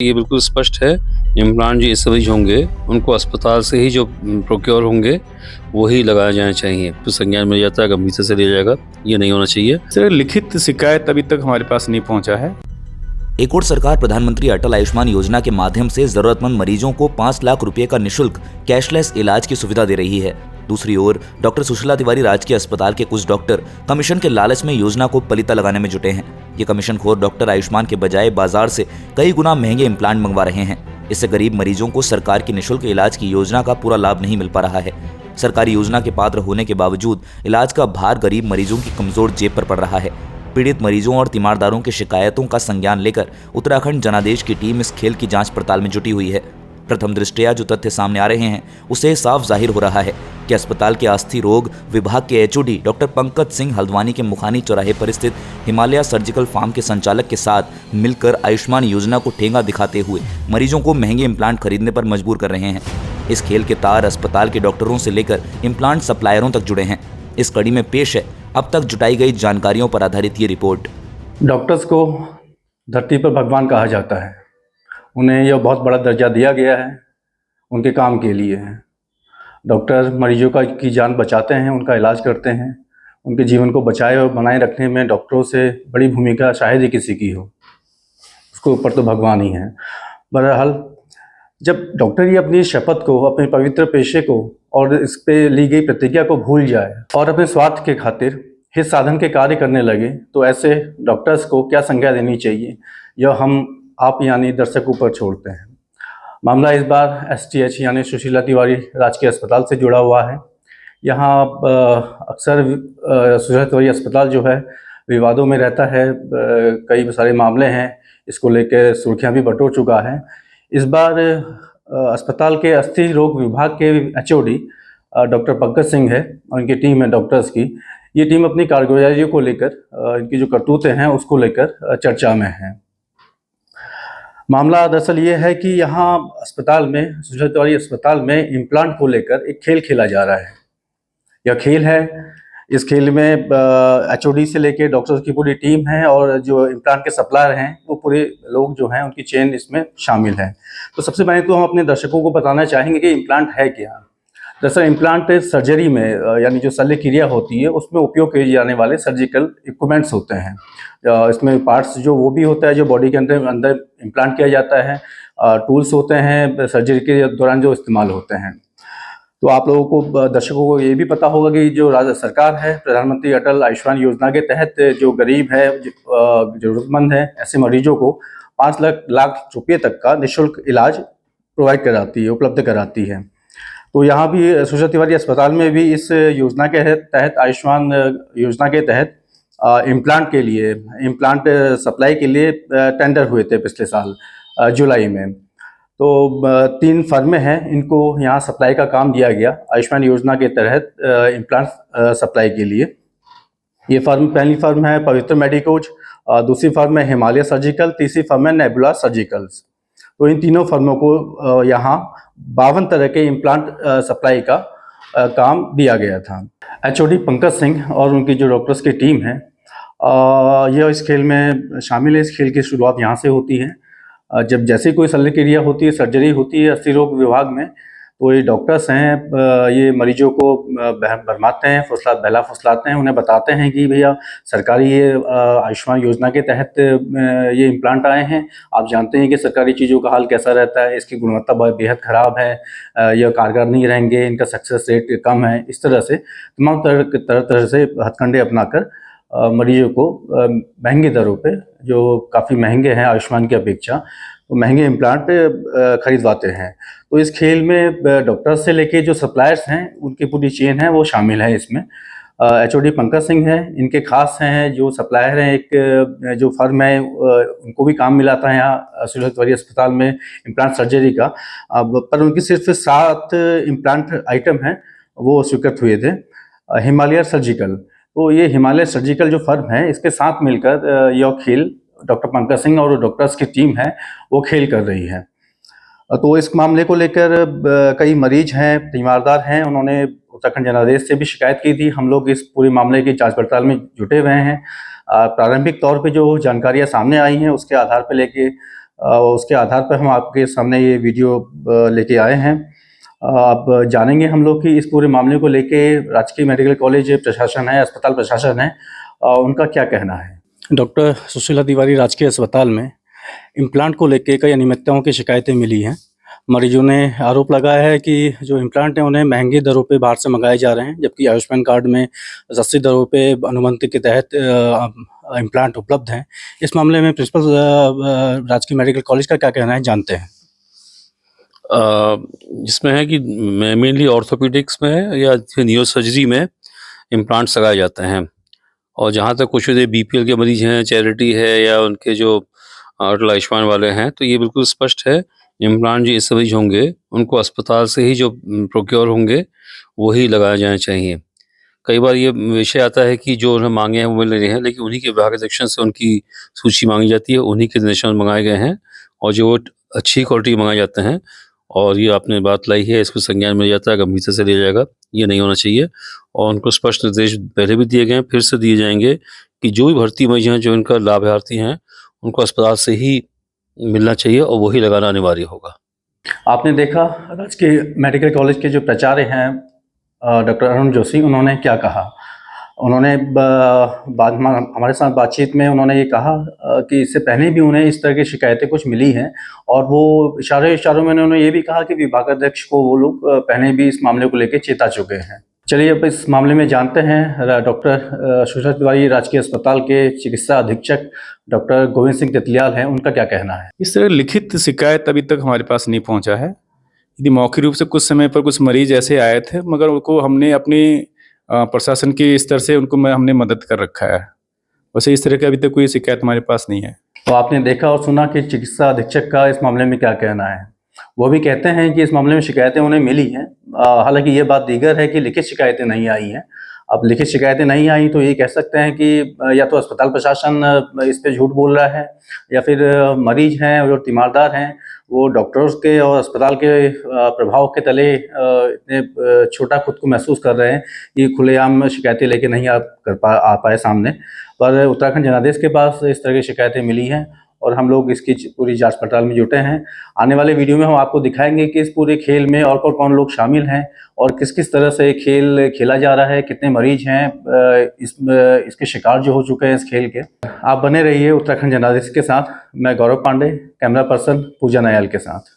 ये बिल्कुल स्पष्ट है, इम्प्लांट जो इस सभी होंगे, उनको अस्पताल से ही जो प्रोक्योर होंगे, वही लगाए जाने चाहिए। तो संज्ञान में जाता है, गंभीरता से लिया जाएगा, ये नहीं होना चाहिए। सर, लिखित शिकायत अभी तक हमारे पास नहीं पहुंचा है। एक और सरकार प्रधानमंत्री अटल आयुष्मान योजना के माध्यम से जरूरतमंद मरीजों को 5 लाख रुपए का निशुल्क कैशलेस इलाज की सुविधा दे रही है। दूसरी ओर डॉक्टर सुशीला तिवारी राजकीय अस्पताल के कुछ डॉक्टर कमीशन के लालच में योजना को पलीता लगाने में जुटे हैं। ये कमीशनखोर डॉक्टर आयुष्मान के बजाय बाजार से कई गुना महंगे इम्प्लांट मंगवा रहे हैं। इससे गरीब मरीजों को सरकार की निशुल्क इलाज की योजना का पूरा लाभ नहीं मिल पा रहा है। सरकारी योजना के पात्र होने के बावजूद इलाज का भार गरीब मरीजों की कमजोर जेब पर पड़ रहा है। पीड़ित मरीजों और तीमारदारों की शिकायतों का संज्ञान लेकर उत्तराखंड जनादेश की टीम इस खेल की जांच पड़ताल में जुटी हुई है। प्रथम दृष्टया जो तथ्य सामने आ रहे हैं उससे साफ जाहिर हो रहा है कि अस्पताल के अस्थि रोग विभाग के एचओडी डॉक्टर पंकज सिंह हल्द्वानी के मुखानी चौराहे पर स्थित हिमालय सर्जिकल फार्म के संचालक के साथ मिलकर आयुष्मान योजना को ठेंगा दिखाते हुए मरीजों को महंगे इम्प्लांट खरीदने पर मजबूर कर रहे हैं। इस खेल के तार अस्पताल के डॉक्टरों से लेकर इम्प्लांट सप्लायरों तक जुड़े हैं। इस कड़ी में पेश है अब तक जुटाई गई जानकारियों पर आधारित ये रिपोर्ट। डॉक्टर्स को धरती पर भगवान कहा जाता है। उन्हें यह बहुत बड़ा दर्जा दिया गया है, उनके काम के लिए है। डॉक्टर मरीजों की जान बचाते हैं, उनका इलाज करते हैं। उनके जीवन को बचाए और बनाए रखने में डॉक्टरों से बड़ी भूमिका शायद ही किसी की हो, उसके ऊपर तो भगवान ही है। बहरहाल, जब डॉक्टर ये अपनी शपथ को, अपने पवित्र पेशे को और इस पे ली गई प्रतिज्ञा को भूल जाए और अपने स्वार्थ के खातिर हित साधन के कार्य करने लगे, तो ऐसे डॉक्टर्स को क्या संज्ञा देनी चाहिए, यह हम आप यानी दर्शकों पर छोड़ते हैं। मामला इस बार एसटीएच यानी सुशीला तिवारी राजकीय अस्पताल से जुड़ा हुआ है। यहाँ अक्सर सुशीला तिवारी अस्पताल जो है विवादों में रहता है। कई सारे मामले हैं, इसको लेकर सुर्खियाँ भी बटोर चुका है। इस बार अस्पताल के अस्थि रोग विभाग के एचओडी डॉक्टर पंकज सिंह है और इनकी टीम है डॉक्टर्स की। ये टीम अपनी कारगुजारियों को लेकर, इनकी जो करतूतें हैं उसको लेकर चर्चा में है। मामला दरअसल ये है कि यहाँ अस्पताल में, सुशीला तिवारी अस्पताल में इम्प्लांट को लेकर एक खेल खेला जा रहा है। यह खेल है, इस खेल में एचओडी से लेकर डॉक्टर्स की पूरी टीम है और जो इम्प्लांट के सप्लायर हैं वो पूरे लोग जो हैं, उनकी चेन इसमें शामिल है। तो सबसे पहले तो हम अपने दर्शकों को बताना चाहेंगे कि इम्प्लांट है क्या। दरअसल इम्प्लांट सर्जरी में यानी जो शल्य क्रिया होती है उसमें उपयोग किए जाने वाले सर्जिकल इक्विपमेंट्स होते हैं। इसमें पार्ट्स जो वो भी होता है जो बॉडी के अंदर इम्प्लांट किया जाता है, टूल्स होते हैं सर्जरी के दौरान जो इस्तेमाल होते हैं। तो आप लोगों को, दर्शकों को ये भी पता होगा कि जो राज्य सरकार है, प्रधानमंत्री अटल आयुष्मान योजना के तहत जो गरीब है, जरूरतमंद है, ऐसे मरीजों को 5 लाख रुपये तक का निःशुल्क इलाज प्रोवाइड कराती है, उपलब्ध कराती है। तो यहाँ भी सुशीला तिवारी अस्पताल में भी इस योजना के तहत, आयुष्मान योजना के तहत इम्प्लांट के लिए, इम्प्लांट सप्लाई के लिए टेंडर हुए थे पिछले साल जुलाई में। तो 3 फर्में हैं, इनको यहाँ सप्लाई का काम दिया गया आयुष्मान योजना के तहत इम्प्लांट सप्लाई के लिए। ये फर्म, पहली फर्म है पवित्र मेडिकोज, दूसरी फर्म है हिमालय सर्जिकल, तीसरी फर्म है नेबुला सर्जिकल्स। तो इन तीनों फर्मों को यहाँ 52 तरह के इम्प्लांट सप्लाई का काम दिया गया था। एचओडी पंकज सिंह और उनकी जो डॉक्टर्स की टीम है, यह इस खेल में शामिल है। इस खेल की शुरुआत यहाँ से होती है। जब जैसे कोई शल्य क्रिया होती है, सर्जरी होती है अस्थि रोग विभाग में, तो ये डॉक्टर्स हैं, ये मरीजों को भरमाते हैं, बहला फुसलाते हैं, उन्हें बताते हैं कि भैया सरकारी ये आयुष्मान योजना के तहत ये इम्प्लांट आए हैं। आप जानते हैं कि सरकारी चीज़ों का हाल कैसा रहता है, इसकी गुणवत्ता बेहद ख़राब है, यह कारगर नहीं रहेंगे, इनका सक्सेस रेट कम है। इस तरह से तमाम तरह से हथकंडे अपनाकर मरीजों को महंगी दरों पे, जो काफ़ी महंगे हैं आयुष्मान की अपेक्षा, तो महंगे इम्प्लांट खरीदवाते हैं। तो इस खेल में डॉक्टर्स से लेके जो सप्लायर्स हैं, उनकी पूरी चेन है, वो शामिल है इसमें। एचओडी पंकज सिंह है, इनके खास हैं जो सप्लायर हैं, एक जो फर्म है, उनको भी काम मिला था यहाँ सुशीला तिवारी अस्पताल में इम्प्लांट सर्जरी का। पर उनकी सिर्फ 7 इम्प्लांट आइटम हैं वो स्वीकृत हुए थे। हिमालय सर्जिकल, तो ये हिमालय सर्जिकल जो फर्म है, इसके साथ मिलकर यह खेल डॉक्टर पंकज सिंह और डॉक्टर्स की टीम है वो खेल कर रही है। तो इस मामले को लेकर कई मरीज हैं, तीमारदार हैं, उन्होंने उत्तराखंड जनादेश से भी शिकायत की थी। हम लोग इस पूरे मामले की जांच पड़ताल में जुटे हुए हैं। प्रारंभिक तौर पे जो जानकारियां सामने आई हैं उसके आधार पर लेके उसके आधार पर हम आपके सामने ये वीडियो लेके आए हैं। अब जानेंगे हम लोग कि इस पूरे मामले को लेके राजकीय मेडिकल कॉलेज प्रशासन है, अस्पताल प्रशासन है, उनका क्या कहना है। डॉक्टर सुशीला तिवारी राजकीय अस्पताल में इम्प्लांट को लेके कई अनियमितताओं की शिकायतें मिली हैं। मरीजों ने आरोप लगाया है कि जो इम्प्लांट हैं उन्हें महंगी दरों पे बाहर से मंगाए जा रहे हैं, जबकि आयुष्मान कार्ड में सस्ती दरों पे अनुमति के तहत इम्प्लांट उपलब्ध हैं। इस मामले में प्रिंसिपल राजकीय मेडिकल कॉलेज का क्या कहना है, जानते हैं। जिसमें है कि मेनली ऑर्थोपेडिक्स में या न्यूरो सर्जरी में इम्प्लांट्स लगाए जाते हैं, और जहाँ तक कुछ बीपीएल के मरीज हैं, चैरिटी है या उनके जो अटल आयुष्मान वाले हैं, तो ये बिल्कुल स्पष्ट है इम्प्लांट जो इस मरीज होंगे उनको अस्पताल से ही जो प्रोक्योर होंगे वही लगाए जाने चाहिए। कई बार ये विषय आता है कि जो उन्हें मांगे हैं वो मिल रहे हैं, लेकिन उन्हीं के विभाग अध्यक्षों से उनकी सूची मांगी जाती है, उन्हीं के निर्देशन मंगाए गए हैं और जो अच्छी क्वालिटी मंगाए जाते हैं। और ये आपने बात लाई है, इसको संज्ञान में जाता है, गंभीरता से लिया जाएगा, ये नहीं होना चाहिए। और उनको स्पष्ट निर्देश पहले भी दिए गए हैं, फिर से दिए जाएंगे कि जो भी भर्ती मरीज हैं, जो इनका लाभार्थी हैं, उनको अस्पताल से ही मिलना चाहिए और वही लगाना अनिवार्य होगा। आपने देखा राजकीय मेडिकल कॉलेज के जो प्राचार्य हैं डॉक्टर अरुण जोशी, उन्होंने क्या कहा। उन्होंने हमारे साथ बातचीत में उन्होंने ये कहा कि इससे पहले भी उन्हें इस तरह की शिकायतें कुछ मिली हैं, और वो इशारों में उन्होंने ये भी कहा कि विभागाध्यक्ष को वो लोग पहले भी इस मामले को लेकर चेता चुके हैं। चलिए अब इस मामले में जानते हैं डॉक्टर सुशीला तिवारी राजकीय अस्पताल के चिकित्सा अधीक्षक डॉक्टर गोविंद सिंह तितलियाल हैं, उनका क्या कहना है। इस तरह लिखित शिकायत अभी तक हमारे पास नहीं पहुंचा है। यदि मौखिक रूप से कुछ समय पर कुछ मरीज ऐसे आए थे, मगर उनको हमने अपनी प्रशासन के स्तर से हमने मदद कर रखा है। वैसे इस तरह की अभी तक कोई शिकायत हमारे पास नहीं है। तो आपने देखा और सुना कि चिकित्सा अधीक्षक का इस मामले में क्या कहना है। वो भी कहते हैं कि इस मामले में शिकायतें उन्हें मिली हैं, हालांकि ये बात दीगर है कि लिखित शिकायतें नहीं आई हैं। अब लिखित शिकायतें नहीं आई तो ये कह सकते हैं कि या तो अस्पताल प्रशासन इस पे झूठ बोल रहा है, या फिर मरीज हैं और जो तीमारदार हैं वो डॉक्टर्स के और अस्पताल के प्रभाव के तले इतने छोटा खुद को महसूस कर रहे हैं कि खुलेआम शिकायतें लेके नहीं आ पाए सामने। पर उत्तराखंड जनादेश के पास इस तरह की शिकायतें मिली हैं और हम लोग इसकी पूरी जांच पड़ताल में जुटे हैं। आने वाले वीडियो में हम आपको दिखाएंगे कि इस पूरे खेल में और कौन लोग शामिल हैं और किस किस तरह से खेल खेला जा रहा है, कितने मरीज हैं इसके शिकार जो हो चुके हैं इस खेल के। आप बने रहिए उत्तराखंड जनादेश के साथ। मैं गौरव पांडे, कैमरा पर्सन पूजा नयाल के साथ।